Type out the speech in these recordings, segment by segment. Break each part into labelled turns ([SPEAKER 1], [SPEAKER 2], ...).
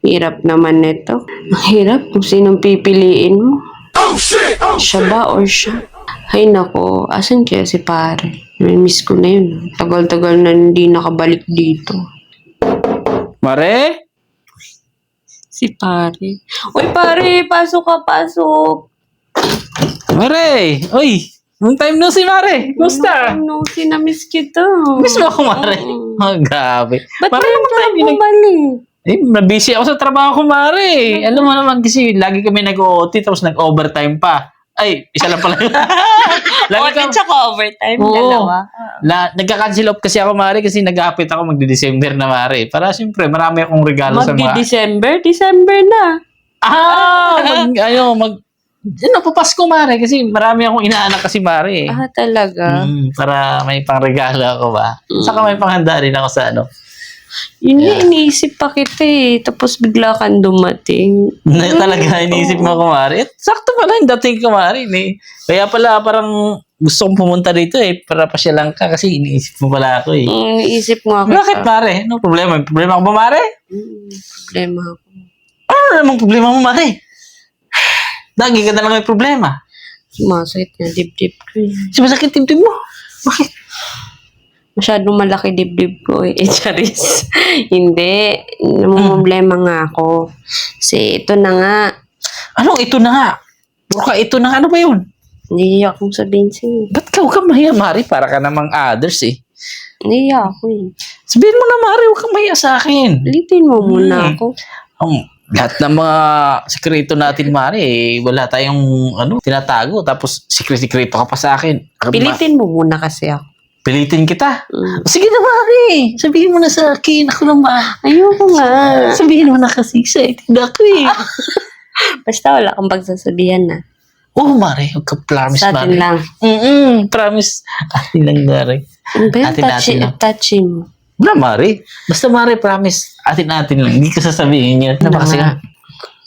[SPEAKER 1] Hirap naman nito. Hirap kung sinong pipiliin mo. Siya ba or siya? Ay nako, asan kaya si pare? Miss ko na yun. Tagal-tagal na hindi nakabalik dito.
[SPEAKER 2] Mare?
[SPEAKER 1] Si pare. Uy pare, pasok ka, pasok.
[SPEAKER 2] Mare! Uy! Long time no si Mare! Kumusta?
[SPEAKER 1] No, sinamiss kita.
[SPEAKER 2] Miss mo ako, Mare? Oh, grabe.
[SPEAKER 1] Ba't
[SPEAKER 2] Mare
[SPEAKER 1] kaya
[SPEAKER 2] naman
[SPEAKER 1] ka
[SPEAKER 2] tayo
[SPEAKER 1] bumalik?
[SPEAKER 2] nabisi ako sa trabaho ko, Mare. Alam mo naman kasi lagi kami nag-OT tapos nag-overtime pa. Ay, isa lang pala. Lagi
[SPEAKER 1] Lagi
[SPEAKER 2] ka...
[SPEAKER 1] tsaka overtime,
[SPEAKER 2] Oo.
[SPEAKER 1] dalawa.
[SPEAKER 2] Nagka-cancel off kasi ako, Mare, kasi nag-apit ako magdi-December na, Mare. Para siyempre, marami akong regalo sa mga...
[SPEAKER 1] Magdi-December? December na.
[SPEAKER 2] Papasko, Mare, kasi marami akong inaanak kasi, Mare.
[SPEAKER 1] Ah, talaga?
[SPEAKER 2] Para may pangregalo ako ba? Saka may panghanda rin ako sa ano.
[SPEAKER 1] Yun nga, iniisip pa kita eh. Tapos bigla kang dumating.
[SPEAKER 2] Talaga, iniisip mo ako, Mare. Sakto pala yung dating ko, Mare. Kaya pala parang gusto kong pumunta dito eh. Para pasyalan ka kasi iniisip mo pala ako eh.
[SPEAKER 1] Iniisip nga kita.
[SPEAKER 2] Bakit, Mare? Ano problema? May problema ka ba, Mare?
[SPEAKER 1] Problema ako.
[SPEAKER 2] Ano namang problema mo, Mare? Lagi ka na lang may problema.
[SPEAKER 1] Sumasakit na dibdib ko eh.
[SPEAKER 2] Sumasakit dibdib mo. Bakit?
[SPEAKER 1] Masyadong malaki dibdib ko eh. Charis. Hindi. Namumblema nga ako. Kasi ito na nga.
[SPEAKER 2] Anong ito na nga? Puro ka ito na nga. Ano ba yun?
[SPEAKER 1] Nahiya akong sabihin sa'yo.
[SPEAKER 2] Ba't ka huwag kang mahiya, Mare? Para ka namang others eh.
[SPEAKER 1] Nahiya ako eh.
[SPEAKER 2] Sabihin mo na, Mare, huwag kang mahiya sa akin.
[SPEAKER 1] Litin mo muna ako.
[SPEAKER 2] Lahat ng mga sekreto natin, Mare, wala tayong tinatago. Tapos, sekreto ka pa sa akin.
[SPEAKER 1] Pilitin mo muna kasi ako.
[SPEAKER 2] Pilitin kita. Sige na, Mare. Sabihin mo na sa akin. Ako lang ba?
[SPEAKER 1] Ayoko nga.
[SPEAKER 2] Sabihin mo na kasi. Excited ako eh.
[SPEAKER 1] Basta wala kang pagsasabihan na.
[SPEAKER 2] Oh, Mare. Huwag ka promise,
[SPEAKER 1] Sa atin
[SPEAKER 2] Mare.
[SPEAKER 1] lang.
[SPEAKER 2] Promise. Atin lang, Mare.
[SPEAKER 1] Ano ba yung
[SPEAKER 2] Atin lang.
[SPEAKER 1] touchy mo?
[SPEAKER 2] Wala, Mare. Basta, Mare, promise. Atin lang. Hindi ko sasabihin yun. Ano ba kasi?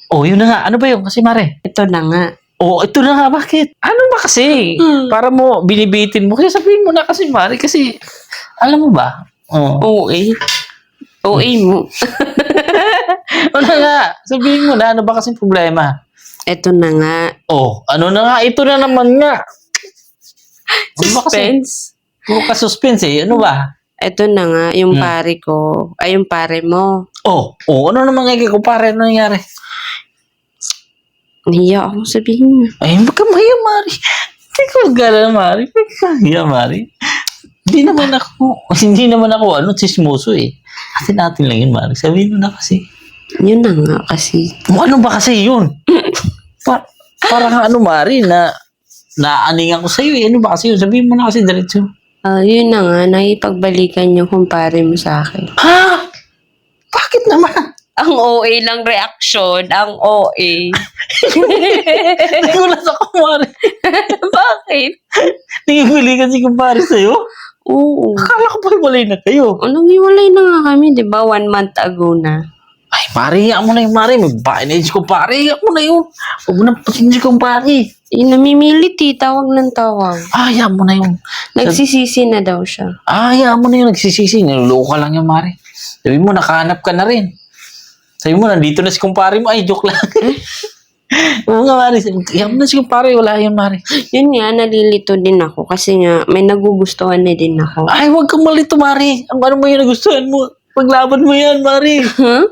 [SPEAKER 2] Oh, yun na nga. Ano ba yun? Kasi, Mare.
[SPEAKER 1] Ito na nga.
[SPEAKER 2] Oh, ito na nga. Bakit? Ano ba kasi? Para mo, binibitin mo. Kasi sabihin mo na kasi, Mare. Kasi, alam mo ba? Oh.
[SPEAKER 1] OA. OA mo.
[SPEAKER 2] Ano nga? Sabihin mo na. Ano ba kasing problema?
[SPEAKER 1] Ito na nga.
[SPEAKER 2] Oh, ano na nga? Ito na naman nga. Ano ba kasi?
[SPEAKER 1] Suspense.
[SPEAKER 2] Puro ka suspense eh. Ano ba?
[SPEAKER 1] Ito na nga. Yung pare ko. Ay, yung pare mo.
[SPEAKER 2] Oh, ano naman nga kumpare? Ano nangyari?
[SPEAKER 1] Nahiya akong sabihin.
[SPEAKER 2] Ay, wag ka mahiya, Mari. Hindi ko magala, Mari. Wag ka mahiya, Mari. Hindi naman ako, chismoso eh. Atin lang yun, Mari. Sabihin mo na kasi.
[SPEAKER 1] Yun na nga kasi.
[SPEAKER 2] Ano ba kasi yun? Parang Mari, naaningan ko sa'yo eh. Ano ba kasi yun? Sabihin mo na kasi diretso.
[SPEAKER 1] Yun na nga. Nakipagbalikan yung kumpare mo sa akin.
[SPEAKER 2] Ha? Bakit naman?
[SPEAKER 1] Ang OA lang reaction. Ang OA.
[SPEAKER 2] Nagulat ako, Mari.
[SPEAKER 1] Bakit?
[SPEAKER 2] Nangibili kasi kumpare sa'yo?
[SPEAKER 1] Oo.
[SPEAKER 2] Akala ko pa hiwalay na kayo.
[SPEAKER 1] Anong hiwalay na nga kami, di ba? 1 month ago na.
[SPEAKER 2] Ay, Mari, iyak mo na yung Mari. May bainage ko, pare. Iyak mo na yun. Huwag mo na patindig kong pare.
[SPEAKER 1] Namimilit eh. Tawag ng tawag.
[SPEAKER 2] Iyak mo na yun.
[SPEAKER 1] Nagsisisi na daw siya.
[SPEAKER 2] Iyak mo na yun. Nagsisisi. Niluloko ka lang yung Mari. Sabi mo, nakahanap ka na rin. Sabi mo, nandito na si kumpare mo. Ay, joke lang. Oo nga, Mari. Iyak mo na si kumpare. Wala yun, Mari.
[SPEAKER 1] Yun nga, nalilito din ako. Kasi nga, may nagugustuhan na din ako.
[SPEAKER 2] Ay, huwag kang malito, Mari. Ano mo yung nagustuhan mo? Paglaban mo yan, Mari.
[SPEAKER 1] Huh?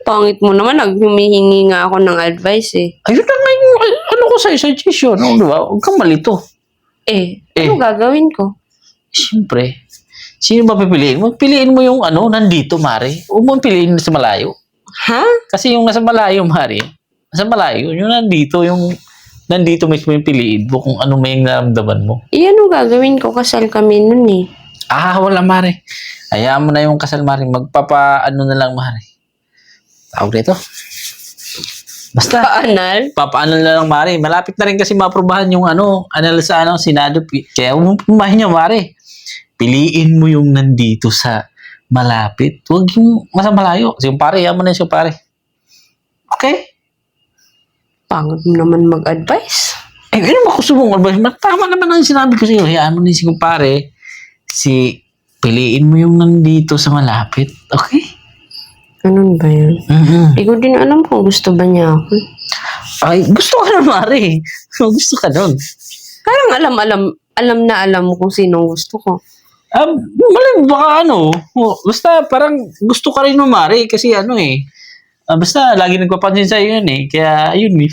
[SPEAKER 1] Pangit mo naman, humihingi nga ako ng advice eh.
[SPEAKER 2] Ayun na nga yung, ko sa'yo, suggestion. Diba? Huwag kang malito.
[SPEAKER 1] Ano gagawin ko?
[SPEAKER 2] Siyempre. Sino ba pipiliin mo? Piliin mo yung nandito, Mari. Huwag mo piliin sa malayo.
[SPEAKER 1] Ha?
[SPEAKER 2] Kasi yung nasa malayo, Mari, nasa malayo, yung nandito mismo yung piliin mo kung ano may naramdaman mo.
[SPEAKER 1] Ano gagawin ko? Kasal kami nun eh.
[SPEAKER 2] Wala, Mari. Hayaan mo na yung kasal, Mari. Na lang, Mari. Tawag dito. Basta. Papaanal na lang, Mari. Malapit na rin kasi maaprubahan yung anal sa Senado. Kaya huwag pumahin niya, Mari. Piliin mo yung nandito sa malapit. Huwag yung mas malayo. Kasi yung pare, hayaan mo na yung pare. Okay?
[SPEAKER 1] Pangod mo naman mag-advise.
[SPEAKER 2] Ano ba gusto mong advice? Tama naman ang sinabi ko sa'yo. Hayaan mo na yung pare. Piliin mo yung nandito sa malapit. Okay?
[SPEAKER 1] Ganun ba yun?
[SPEAKER 2] Mhm.
[SPEAKER 1] Hindi ko din alam kung gusto ba niya ako.
[SPEAKER 2] Ay, gusto ka nun, Mari. Gusto ka nun.
[SPEAKER 1] Parang alam mo kung sinong gusto ko.
[SPEAKER 2] Malay, baka ano, basta parang gusto ka rin nun, Mari, kasi ano eh. Basta lagi nagpapansin sa'yo yun eh. Kaya, ayun eh.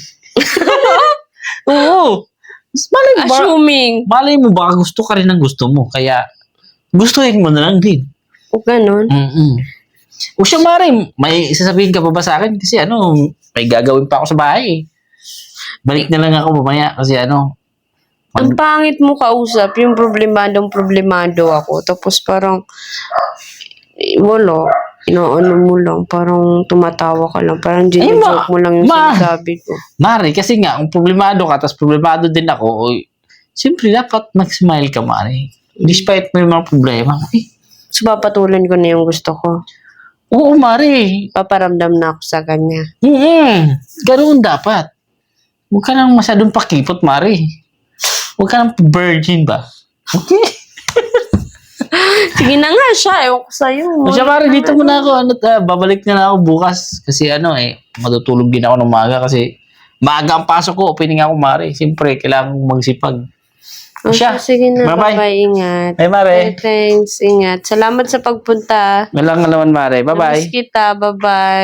[SPEAKER 2] Oo. Mas
[SPEAKER 1] Assuming.
[SPEAKER 2] malay mo baka gusto ka rin ng gusto mo. Kaya, gustuhin mo na lang din.
[SPEAKER 1] O ganun.
[SPEAKER 2] Mm-mm. O siya, Mari, may sasabihin ka pa ba sa akin? Kasi ano, may gagawin pa ako sa bahay eh. Balik na lang ako mamaya kasi ano.
[SPEAKER 1] Ang pangit mo kausap, yung problemado ako. Tapos parang, wala. Inaano mo lang, parang tumatawa ka lang. Parang joke mo lang yung sinasabi ko.
[SPEAKER 2] Mari, kasi nga, kung problemado ka, tapos problemado din ako, siyempre dapat mag-smile ka, Mari. Despite may mga problema.
[SPEAKER 1] So, papatulan ko na yung gusto ko.
[SPEAKER 2] Oo, Mari.
[SPEAKER 1] Paparamdam na ako sa kanya.
[SPEAKER 2] Ganoon dapat. Huwag ka nang masyadong pakipot, Mari. Huwag ka nang virgin ba? Okay.
[SPEAKER 1] Sige na nga siya, ewan ko sa'yo.
[SPEAKER 2] O siya, Mari, dito muna ako. Babalik na ako bukas. Kasi ano matutulog din ako ng maga kasi maaga ang pasok ko. Opening ako, Mari. Siyempre, kailangan kong magsipag.
[SPEAKER 1] O siya, sige na.
[SPEAKER 2] Bye-bye.
[SPEAKER 1] Bye-bye, ingat.
[SPEAKER 2] Hey, Mari.
[SPEAKER 1] Thanks, ingat. Salamat sa pagpunta.
[SPEAKER 2] Walang alaman, Mari. Bye-bye.
[SPEAKER 1] Namiss kita, bye-bye.